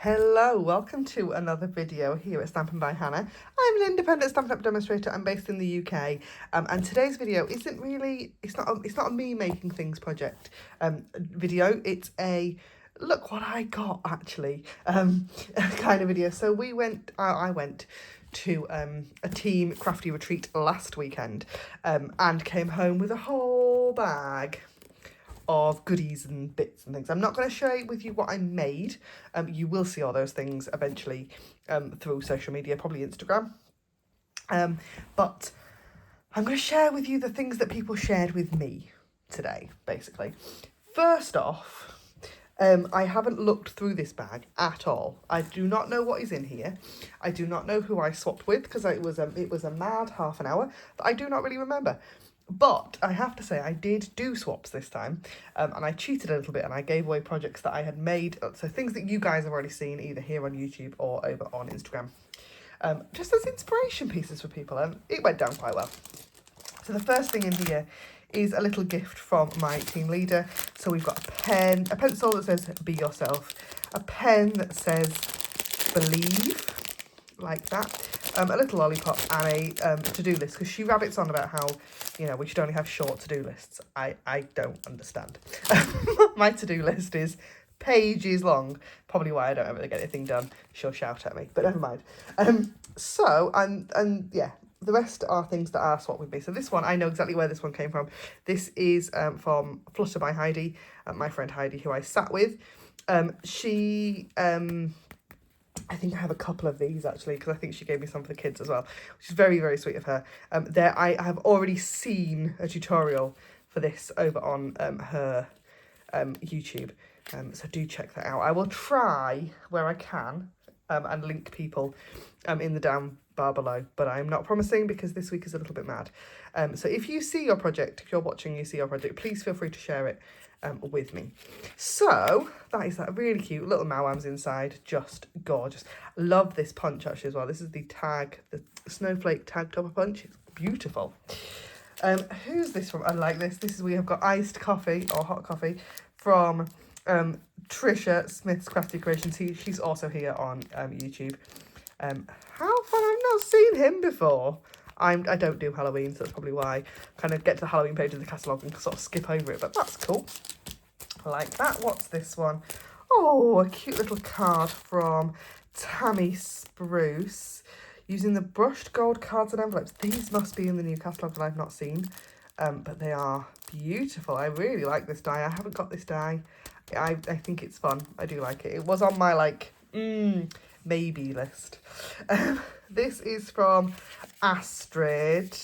Hello, welcome to another video here at Stampin' by Hannah. I'm an independent Stampin' Up demonstrator. I'm based in the UK, and today's video isn't really, it's not a me making things project video. It's a look what I got actually kind of video. So I went to a team crafty retreat last weekend and came home with a whole bag of goodies and bits and things. I'm not going to share with you what I made. You will see all those things eventually through social media, probably Instagram. But I'm going to share with you the things that people shared with me today, basically. First off, I haven't looked through this bag at all. I do not know what is in here. I do not know who I swapped with because it was a mad half an hour that I do not really remember. But I have to say, I did do swaps this time, and I cheated a little bit and I gave away projects that I had made, so things that you guys have already seen either here on YouTube or over on Instagram, just as inspiration pieces for people, and it went down quite well. So the first thing in here is a little gift from my team leader. So we've got a pen, a pencil that says be yourself, a pen that says believe, like that, a little lollipop, and a to-do list, because she rabbits on about how, you know, we should only have short to-do lists. I don't understand. My to-do list is pages long, probably why I don't ever get anything done. She'll shout at me, but never mind. Yeah, the rest are things that are swapped with me. So this one, I know exactly where this one came from. This is from Flutter by Heidi, my friend Heidi, who I sat with. I think I have a couple of these actually, because I think she gave me some for the kids as well, which is very, very sweet of her. I have already seen a tutorial for this over on her YouTube, so do check that out. I will try where I can and link people in the down bar below, but I'm not promising because this week is a little bit mad. So if you see your project, if you're watching, you see your project, please feel free to share it with me. So that is that really cute little Mawams inside, just gorgeous. Love this punch actually as well. This is the snowflake tag topper punch. It's beautiful. Who's this from? I like this. We have got iced coffee or hot coffee from Trisha Smith's Crafty Creations. She's also here on YouTube. How fun! I've not seen him before. I don't do Halloween, so that's probably why I kind of get to the Halloween page of the catalogue and sort of skip over it, but that's cool. I like that. What's this one? Oh, a cute little card from Tammy Spruce using the brushed gold cards and envelopes. These must be in the new catalogue that I've not seen, but they are beautiful. I really like this die. I haven't got this die. I think it's fun. I do like it. It was on my maybe list. This is from Astrid,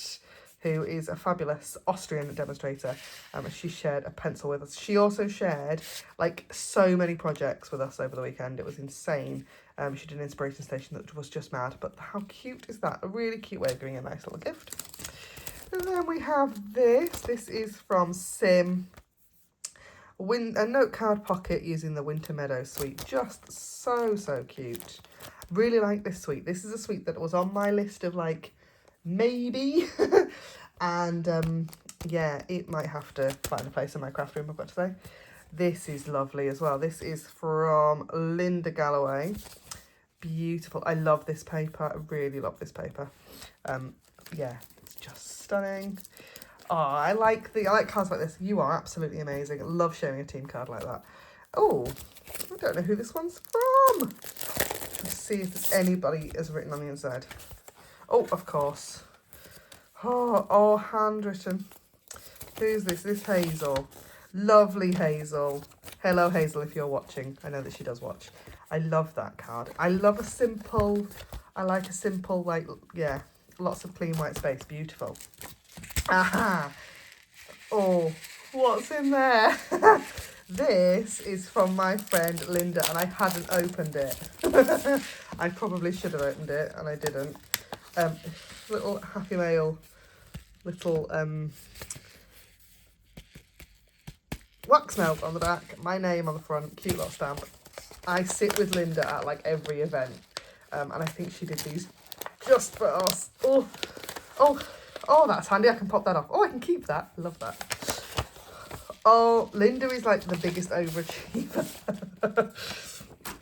who is a fabulous Austrian demonstrator. She shared a pencil with us. She also shared like so many projects with us over the weekend. It was insane. She did an inspiration station that was just mad, but how cute is that? A really cute way of giving a nice little gift. And then we have this. This is from Sim. A note card pocket using the Winter Meadow suite. Just so cute. Really like this suite. This is a suite that was on my list of like maybe and yeah, it might have to find a place in my craft room, I've got to say. This is lovely as well. This is from Linda Galloway. Beautiful. I love this paper. I really love this paper. Yeah, it's just stunning. Oh, I like cards like this. You are absolutely amazing. I love sharing a team card like that. Oh, I don't know who this one's from. Let's see if anybody has written on the inside. Oh, of course. Oh, handwritten. Who's this? This Hazel. Lovely Hazel. Hello, Hazel, if you're watching. I know that she does watch. I love that card. I like a simple, like, yeah, lots of clean white space. Beautiful. Aha! Oh, what's in there? This is from my friend Linda, and I hadn't opened it. I probably should have opened it, and I didn't. Little Happy Mail, little wax melt on the back, my name on the front, cute little stamp. I sit with Linda at like every event, and I think she did these just for us. Oh, that's handy. I can pop that off. Oh, I can keep that. Love that. Oh, Linda is like the biggest overachiever.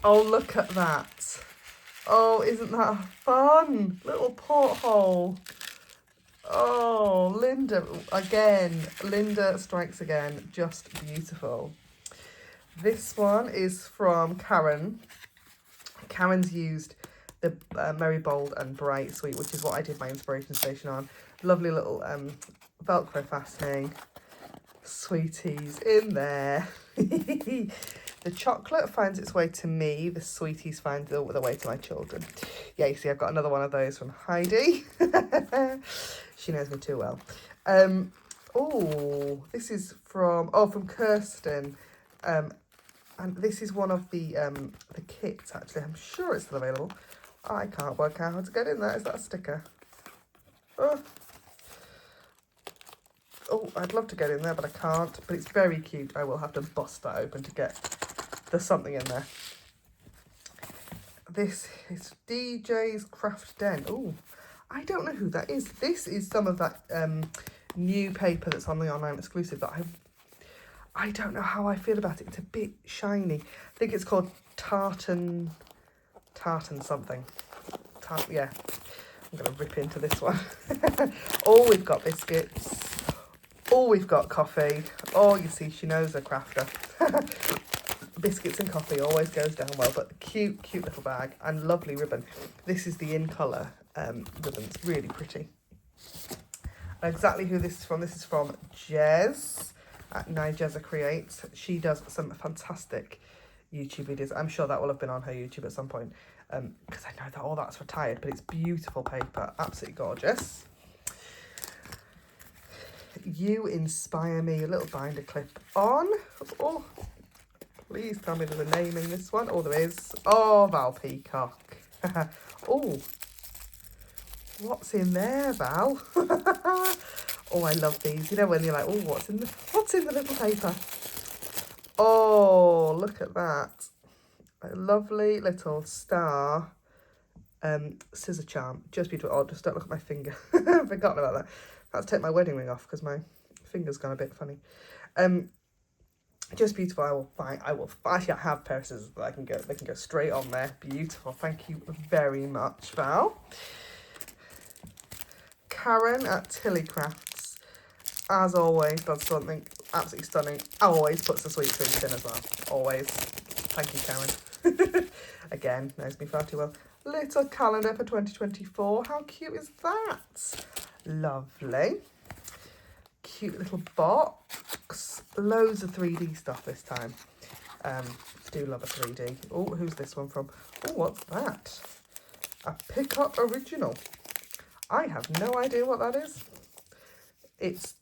Oh, look at that. Oh, isn't that fun? Little porthole. Oh, Linda, again, Linda strikes again. Just beautiful. This one is from Karen. Karen's used the Merry, Bold and Bright suite, which is what I did my inspiration station on. Lovely little Velcro fastening. Sweeties in there. The chocolate finds its way to me. The sweeties find the way to my children. Yeah, you see, I've got another one of those from Heidi. She knows me too well. Oh, this is from Kirsten. And this is one of the kits, actually. I'm sure it's still available. I can't work out how to get in there. Is that a sticker? Oh, I'd love to get in there, but I can't. But it's very cute. I will have to bust that open to get... There's something in there. This is DJ's Craft Den. Oh, I don't know who that is. This is some of that new paper that's on the online exclusive that I don't know how I feel about it. It's a bit shiny. I think it's called tartan something. Yeah, I'm going to rip into this one. Oh, we've got biscuits. Oh, we've got coffee. Oh, you see, she knows a crafter. Biscuits and coffee always goes down well, but cute little bag and lovely ribbon. This is the in colour ribbon. It's really pretty. Exactly who this is from. This is from Jez at Nigeza Creates. She does some fantastic YouTube videos. I'm sure that will have been on her YouTube at some point, because I know that all that's retired, but it's beautiful paper, absolutely gorgeous. You inspire me. A little binder clip on. Oh, please tell me there's a name in this one. Oh, there is. Oh, Val Peacock. Oh, what's in there, Val? Oh, I love these. You know when you're like, oh, what's in the little paper? Oh, look at that. A lovely little star scissor charm. Just beautiful. Oh, just don't look at my finger. I've forgotten about that. I had to take my wedding ring off because my finger's gone a bit funny. Just beautiful. I will actually I have a pair of scissors that they can go straight on there. Beautiful. Thank you very much, Val. Karen at Tilly Crafts, as always, does something absolutely stunning. Always puts the sweet treats in as well. Always. Thank you, Karen. Again, knows me far too well. Little calendar for 2024. How cute is that? Lovely. Cute little box. Loads of 3D stuff this time. Do love a 3D. Oh, who's this one from? Oh, what's that? A Pickup Original. I have no idea what that is. It's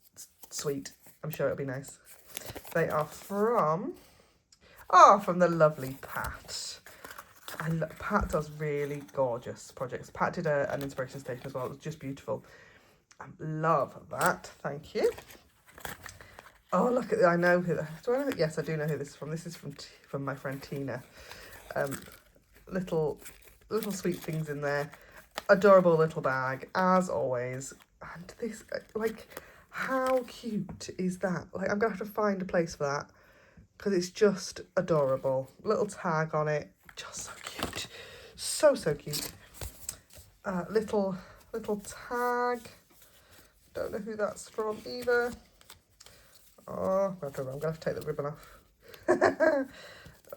sweet. I'm sure it'll be nice. They are from the lovely Pat. Pat does really gorgeous projects. Pat did an inspiration station as well. It was just beautiful. Love that. Thank you. Oh, look at I know who. Do I know? Yes, I do know who this is from. This is from my friend Tina. Little sweet things in there. Adorable little bag as always. And this, like, how cute is that? Like, I'm gonna have to find a place for that because it's just adorable. Little tag on it, just so cute. So cute. Little tag. Don't know who that's from either. Oh, I'm gonna have to take the ribbon off.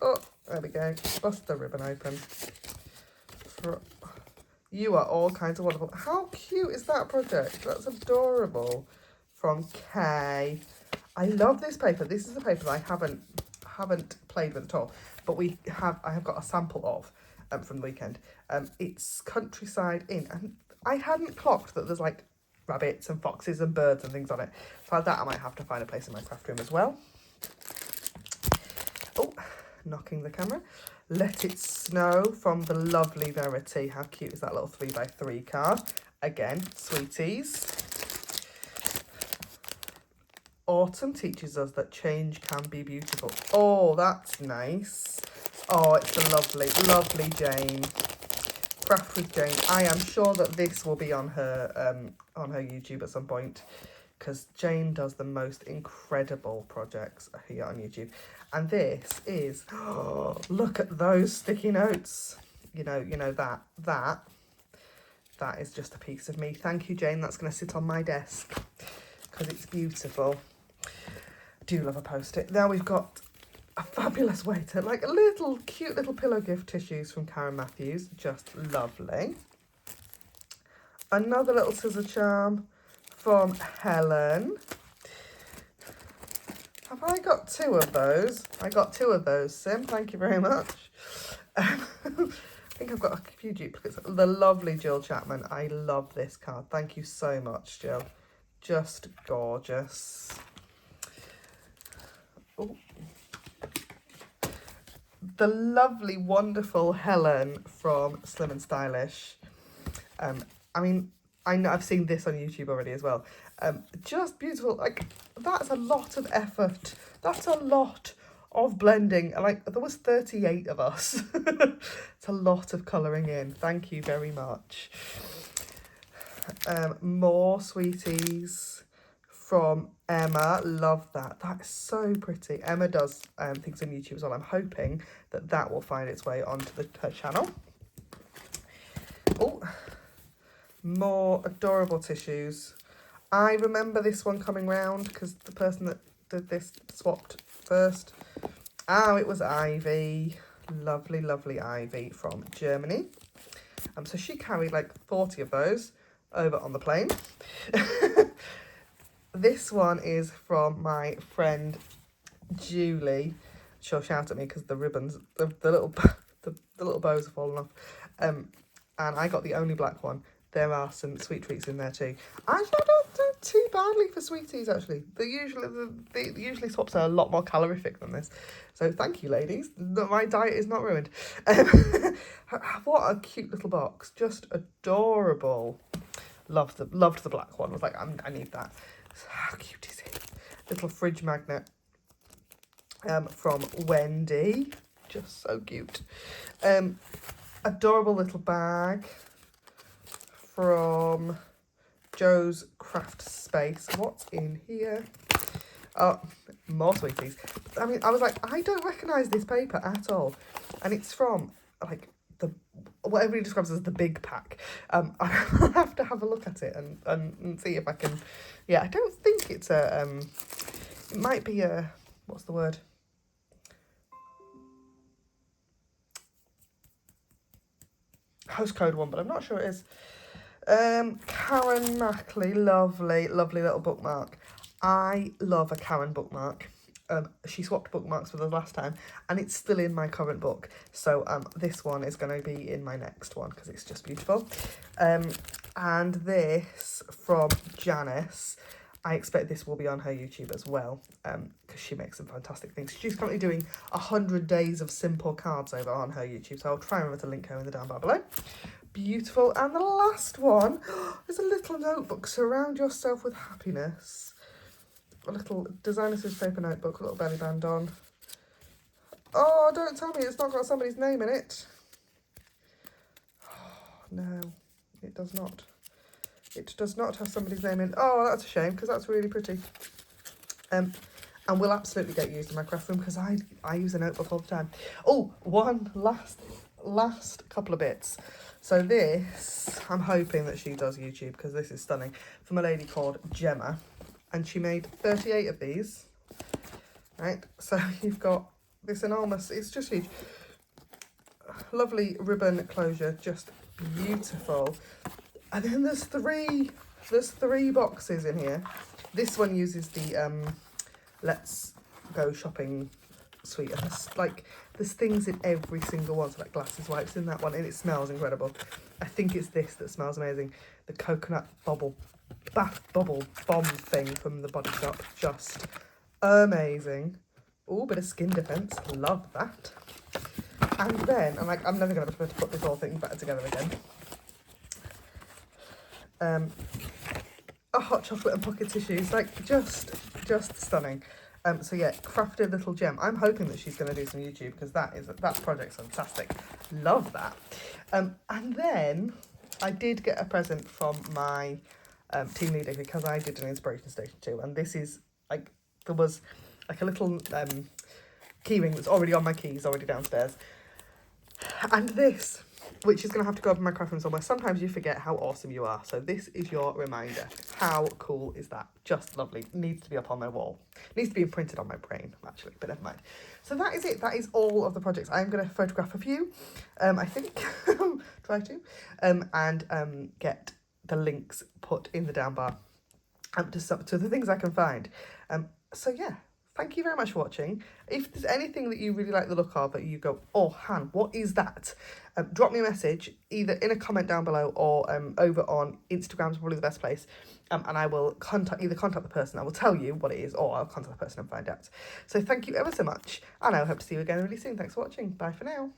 Oh, there we go. Bust the ribbon open. You are all kinds of wonderful. How cute is that project? That's adorable. From Kay. I love this paper. This is a paper that I haven't played with at all, but I have got a sample of from the weekend. It's Countryside Inn, and I hadn't clocked that there's like rabbits and foxes and birds and things on it. So that I might have to find a place in my craft room as well. Oh, knocking the camera. Let It Snow from the lovely Verity. How cute is that little 3x3 card? Again, sweeties. Autumn teaches us that change can be beautiful. Oh, that's nice. Oh, it's a lovely Jane. Craft with Jane. I am sure that this will be on her YouTube at some point because Jane does the most incredible projects here on YouTube. And this is, oh, look at those sticky notes. You know that is just a piece of me. Thank you, Jane. That's going to sit on my desk because it's beautiful. Do love a post-it. Now we've got a fabulous waiter, like a little cute little pillow gift tissues from Karen Matthews. Just lovely. Another little scissor charm from Helen. Have I got 2 of those? I got 2 of those, Sim. Thank you very much. I think I've got a few duplicates. The lovely Jill Chapman. I love this card. Thank you so much, Jill. Just gorgeous. Ooh. The lovely, wonderful Helen from Slim and Stylish. I mean, I know I've seen this on YouTube already as well. Just beautiful. Like, that's a lot of effort. That's a lot of blending. Like, there was 38 of us. It's a lot of colouring in. Thank you very much. More sweeties from Emma. Love that. That is so pretty. Emma does things on YouTube as well. I'm hoping that that will find its way onto her channel. Oh, more adorable tissues. I remember this one coming round because the person that did this swapped first. Oh, it was Ivy. Lovely, lovely Ivy from Germany. So she carried like 40 of those over on the plane. This one is from my friend Julie. She'll shout at me because the ribbons, the little bows have fallen off. And I got the only black one. There are some sweet treats in there too. I don't do too badly for sweeties, actually. They usually swaps are a lot more calorific than this. So thank you, ladies. My diet is not ruined. What a cute little box. Just adorable. Loved the black one. I was like, I need that. How cute is it? Little fridge magnet from Wendy. Just so cute. Adorable little bag from Joe's Craft Space. What's in here? Oh, more sweeties. I mean, I was like, I don't recognise this paper at all. And it's from, like, what everybody describes as the big pack. I'll have to have a look at it and see if I can... Yeah, I don't think it's a... it might be a... What's the word? Host code one, but I'm not sure it is. Karen Mackley, lovely little bookmark. I love a Karen bookmark. She swapped bookmarks with us last time, and it's still in my current book. So this one is going to be in my next one because it's just beautiful. And this from Janice. I expect this will be on her YouTube as well, because she makes some fantastic things. She's currently doing 100 days of simple cards over on her YouTube, so I'll try and remember to link her in the down bar below. Beautiful. And the last one is a little notebook. Surround yourself with happiness. A little designer scissors paper notebook, a little belly band on. Oh, don't tell me it's not got somebody's name in it. Oh, no, it does not. It does not have somebody's name in. Oh, that's a shame because that's really pretty. And will absolutely get used in my craft room because I use a notebook all the time. Oh, one last couple of bits. So this, I'm hoping that she does YouTube because this is stunning. From a lady called Gemma. And she made 38 of these. Right, so you've got this enormous, it's just huge. Lovely ribbon closure, just beautiful. And then there's three boxes in here. This one uses the Let's Go Shopping suite. Like, there's things in every single one, so like glasses wipes in that one, and it smells incredible. I think it's this that smells amazing. The coconut bath bubble bomb thing from the Body Shop, just amazing. Oh, bit of skin defense, love that. And then, I'm like, I'm never gonna be able to put this whole thing back together again. A hot chocolate and pocket tissues, like just stunning. So yeah, crafted little gem. I'm hoping that she's going to do some YouTube because that project's fantastic. Love that. And then I did get a present from my team leader, because I did an inspiration station too, and this is like, there was like a little keyring that's already on my keys, already downstairs, and this, which is going to have to go up in my craft room somewhere. Sometimes you forget how awesome you are, so this is your reminder. How cool is that? Just lovely. Needs to be up on my wall. Needs to be imprinted on my brain, actually, but never mind. So that is it. That is all of the projects. I'm going to photograph a few, I think, try to, and get the links put in the down bar to the things I can find. So yeah, thank you very much for watching. If there's anything that you really like the look of that you go, oh Han, what is that? Drop me a message either in a comment down below or over on Instagram is probably the best place, and I will contact the person. I will tell you what it is, or I'll contact the person and find out. So thank you ever so much, and I hope to see you again really soon. Thanks for watching. Bye for now.